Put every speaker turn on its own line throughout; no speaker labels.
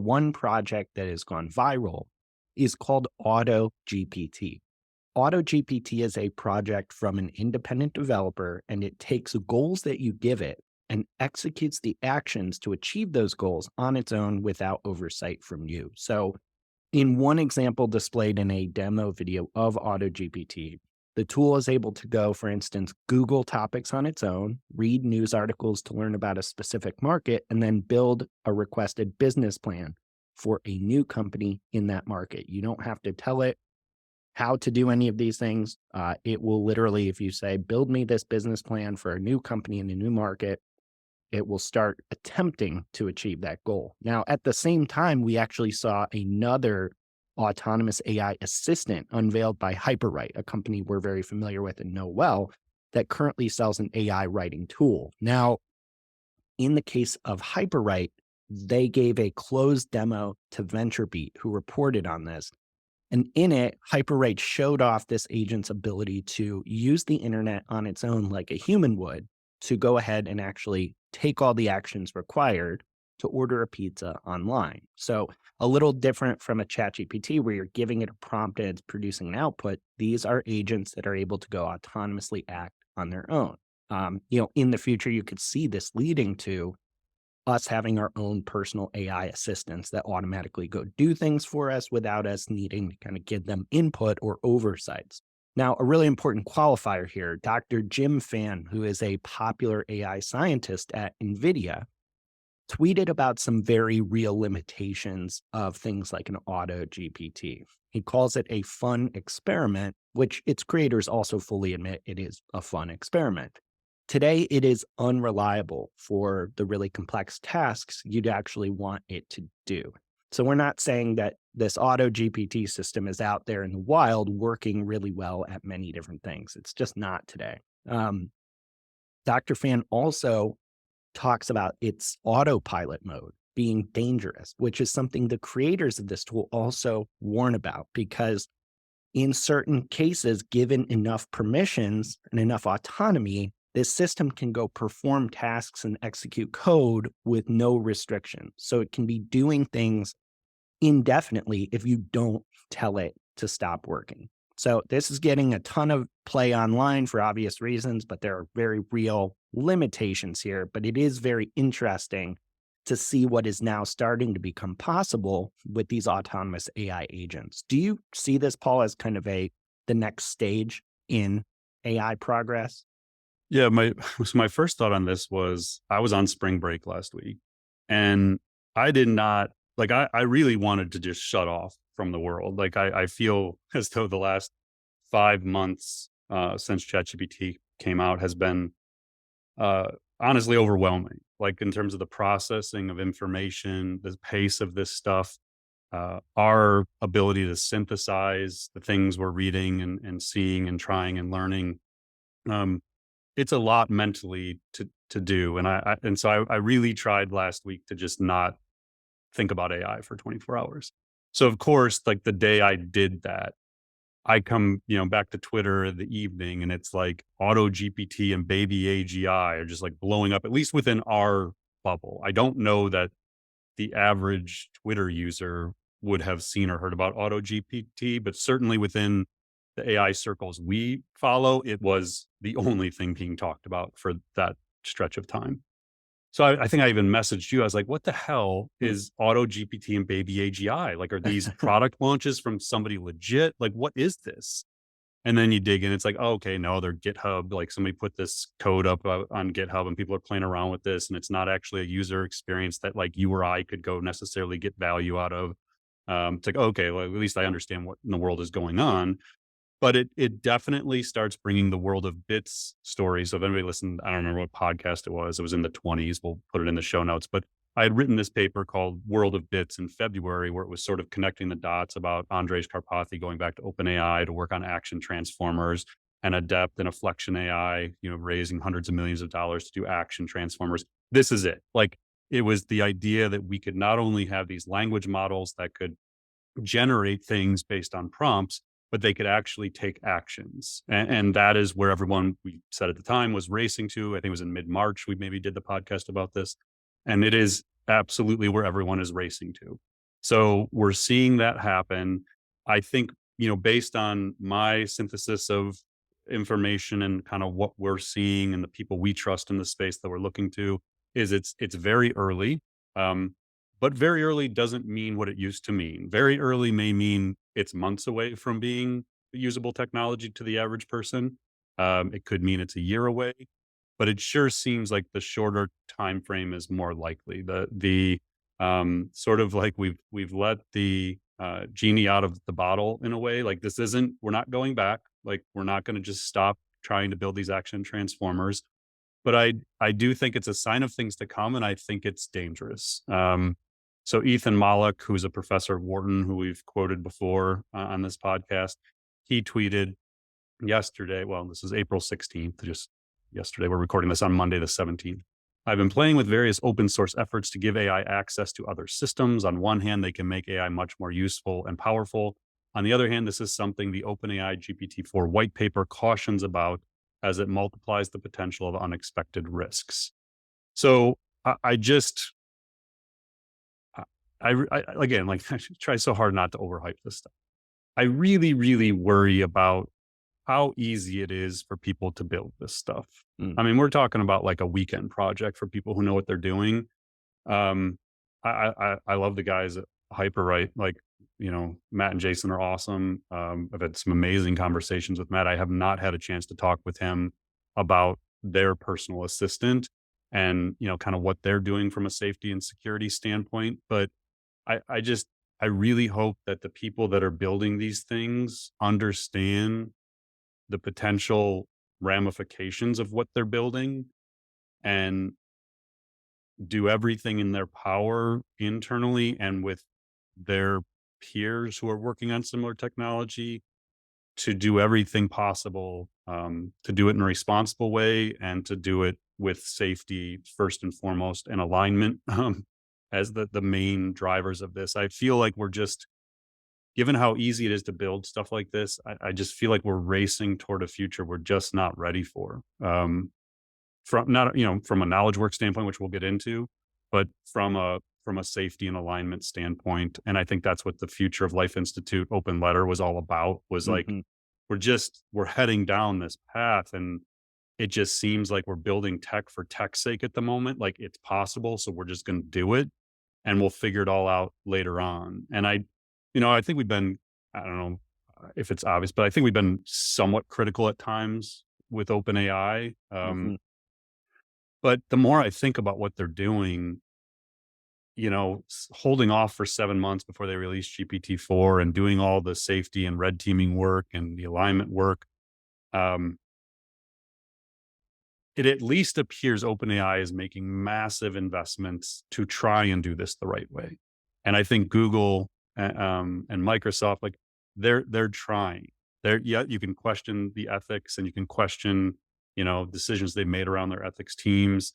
One project that has gone viral is called AutoGPT. AutoGPT is a project from an independent developer, and it takes goals that you give it and executes the actions to achieve those goals on its own without oversight from you. So, in one example displayed in a demo video of AutoGPT, the tool is able to go, for instance, Google topics on its own, read news articles to learn about a specific market, and then build a requested business plan for a new company in that market. You don't have to tell it how to do any of these things. It will literally, if you say, build me this business plan for a new company in a new market, it will start attempting to achieve that goal. Now, at the same time, we actually saw another autonomous AI assistant unveiled by Hyperwrite, a company we're very familiar with and know well, that currently sells an AI writing tool. Now, in the case of Hyperwrite, they gave a closed demo to VentureBeat, who reported on this. And in it, Hyperwrite showed off this agent's ability to use the internet on its own like a human would to go ahead and actually take all the actions required to order a pizza online. So a little different from a ChatGPT where you're giving it a prompt and it's producing an output. These are agents that are able to go autonomously act on their own. In the future, you could see this leading to us having our own personal AI assistants that automatically go do things for us without us needing to kind of give them input or oversights. Now, a really important qualifier here, Dr. Jim Fan, who is a popular AI scientist at NVIDIA, tweeted about some very real limitations of things like an auto GPT. He calls it a fun experiment, which its creators also fully admit it is a fun experiment. Today, it is unreliable for the really complex tasks you'd actually want it to do. So we're not saying that this auto GPT system is out there in the wild working really well at many different things. It's just not today. Dr. Fan also talks about its autopilot mode being dangerous, which is something the creators of this tool also warn about, because in certain cases, given enough permissions and enough autonomy, this system can go perform tasks and execute code with no restriction. So it can be doing things indefinitely if you don't tell it to stop working. So this is getting a ton of play online for obvious reasons, but there are very real limitations here. But it is very interesting to see what is now starting to become possible with these autonomous AI agents. Do you see this, Paul, as kind of the next stage in AI progress?
Yeah, my first thought on this was I was on spring break last week, and I did not like I really wanted to just shut off from the world. Like I feel as though the last 5 months since ChatGPT came out has been honestly overwhelming. Like in terms of the processing of information, the pace of this stuff, our ability to synthesize the things we're reading and seeing and trying and learning. Um, it's a lot mentally to do, and I really tried last week to just not think about AI for 24 hours. So of course, like the day I did that, I come, back to Twitter in the evening, and it's like Auto GPT and Baby AGI are just like blowing up, at least within our bubble. I don't know that the average Twitter user would have seen or heard about Auto GPT, but certainly within the AI circles we follow, it was the only thing being talked about for that stretch of time. So I think I even messaged you. I was like, what the hell is Auto GPT and Baby AGI? Like, are these product launches from somebody legit? Like, what is this? And then you dig in, it's like, oh, okay, no, they're GitHub. Like somebody put this code up on GitHub and people are playing around with this. And it's not actually a user experience that like you or I could go necessarily get value out of. It's like, okay, well, at least I understand what in the world is going on. But it definitely starts bringing the world of bits stories. So if anybody listened, I don't remember what podcast it was. It was in the 20s. We'll put it in the show notes. But I had written this paper called World of Bits in February, where it was sort of connecting the dots about Andrej Karpathy going back to OpenAI to work on action transformers, and Adept and Afflection AI, raising hundreds of millions of dollars to do action transformers. This is it. Like it was the idea that we could not only have these language models that could generate things based on prompts, but they could actually take actions. And that is where everyone, we said at the time, was racing to. I think it was in mid-March, we maybe did the podcast about this. And it is absolutely where everyone is racing to. So we're seeing that happen. I think, based on my synthesis of information and kind of what we're seeing and the people we trust in the space that we're looking to, is it's very early. Um, but very early doesn't mean what it used to mean. Very early may mean it's months away from being usable technology to the average person. It could mean it's a year away, but it sure seems like the shorter time frame is more likely. The sort of like we've let the genie out of the bottle in a way. Like, this isn't, we're not going back. Like, we're not going to just stop trying to build these action transformers. But I do think it's a sign of things to come, and I think it's dangerous. So Ethan Mollick, who's a professor at Wharton, who we've quoted before on this podcast, he tweeted yesterday. Well, this is April 16th, just yesterday. We're recording this on Monday, the 17th. I've been playing with various open source efforts to give AI access to other systems. On one hand, they can make AI much more useful and powerful. On the other hand, this is something the OpenAI GPT-4 white paper cautions about, as it multiplies the potential of unexpected risks. So I just, again, like, I try so hard not to overhype this stuff. I really, really worry about how easy it is for people to build this stuff.
Mm.
I mean, we're talking about like a weekend project for people who know what they're doing. Um, I love the guys at Hyperwrite. Like, Matt and Jason are awesome. I've had some amazing conversations with Matt. I have not had a chance to talk with him about their personal assistant and, kind of what they're doing from a safety and security standpoint. But I just, I really hope that the people that are building these things understand the potential ramifications of what they're building and do everything in their power internally and with their peers who are working on similar technology to do everything possible, to do it in a responsible way and to do it with safety first and foremost, and alignment as the main drivers of this. I feel like we're just, given how easy it is to build stuff like this, I just feel like we're racing toward a future we're just not ready for. From not, from a knowledge work standpoint, which we'll get into, but from a safety and alignment standpoint. And I think that's what the Future of Life Institute open letter was all about, was like,
Mhm.
we're heading down this path, and it just seems like we're building tech for tech's sake at the moment. Like, it's possible, so we're just going to do it, and we'll figure it all out later on. And I think we've been, I don't know if it's obvious, but I think we've been somewhat critical at times with OpenAI.
Mhm.
But the more I think about what they're doing, holding off for 7 months before they release GPT-4 and doing all the safety and red teaming work and the alignment work, um, it at least appears OpenAI is making massive investments to try and do this the right way. And I think Google and Microsoft, like, they're trying. Yeah, you can question the ethics and you can question, decisions they've made around their ethics teams.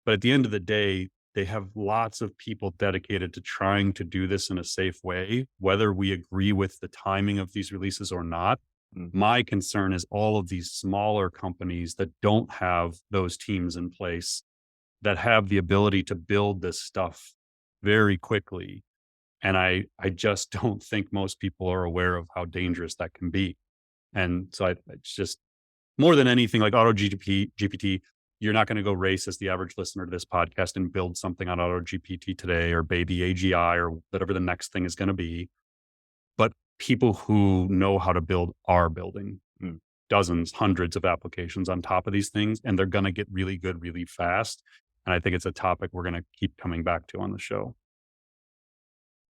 But at the end of the day, they have lots of people dedicated to trying to do this in a safe way, whether we agree with the timing of these releases or not.
Mhm.
My concern is all of these smaller companies that don't have those teams in place, that have the ability to build this stuff very quickly. And I just don't think most people are aware of how dangerous that can be. And so it's just, more than anything, like GPT, you're not going to go race as the average listener to this podcast and build something on AutoGPT today, or baby AGI, or whatever the next thing is going to be. But people who know how to build are building
Mm.
dozens, hundreds of applications on top of these things, and they're going to get really good really fast. And I think it's a topic we're going to keep coming back to on the show.